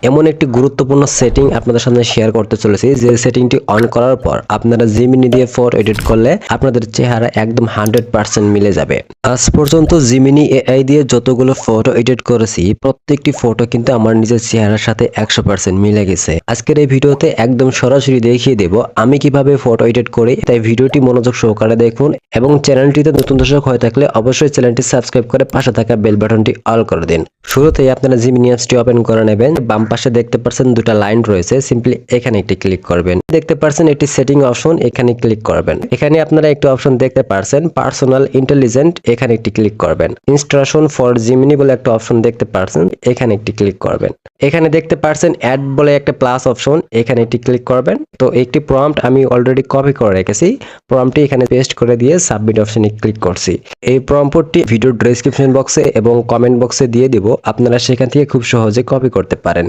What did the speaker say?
এমন একটি গুরুত্বপূর্ণ সেটিং আপনাদের সামনে শেয়ার করতে চলেছি, যে সেটিংটি অন করার পর আপনারা জিমিনি দিয়ে ফটো এডিট করলে আপনাদের চেহারা একদম 100% মিলে যাবে। আজ পর্যন্ত জিমিনি এআই দিয়ে যতগুলো ফটো এডিট করেছি প্রত্যেকটি ফটো কিন্তু আমার নিজের চেহারার সাথে 100% মিলে গেছে। আজকের এই ভিডিওতে একদম সরাসরি দেখিয়ে দেব আমি কিভাবে ফটো এডিট করি, তাই ভিডিওটি মনোযোগ সহকারে দেখুন এবং চ্যানেলটিতে নতুন দর্শক হয়ে থাকলে অবশ্যই চ্যানেলটি সাবস্ক্রাইব করে পাশে থাকা বেল বাটনটি অল করে দিন। শুরুতেই আপনারা জিমিনি অ্যাপসটি ওপেন করে নেবেন। বাম পাশে দেখতে পাচ্ছেন দুটা লাইন রয়েছে, সিম্পলি এখানে একটি ক্লিক করবেন। দেখতে পাচ্ছেন একটি সেটিং অপশন, এখানে ক্লিক করবেন। এখানে আপনারা একটি অপশন দেখতে পাচ্ছেন পার্সোনাল ইন্টেলিজেন্ট, এখানে একটি ক্লিক করবেন। ইনস্ট্রাকশন ফর জিমিনি বলে একটা অপশন দেখতে পাচ্ছেন, এখানে একটি ক্লিক করবেন। এখানে দেখতে পাচ্ছেন অ্যাড বলে একটা প্লাস অপশন, এখানে একটি ক্লিক করবেন। তো একটি প্রম্পট আমি অলরেডি কপি করে রেখেছি, প্রম্পটটি এখানে পেস্ট করে দিয়ে সাবমিট অপশনে ক্লিক করছি। এই প্রম্পটটি ভিডিও ডেসক্রিপশন বক্সে এবং কমেন্ট বক্সে দিয়ে দিব, আপনারা সেখান থেকে খুব সহজে কপি করতে পারেন।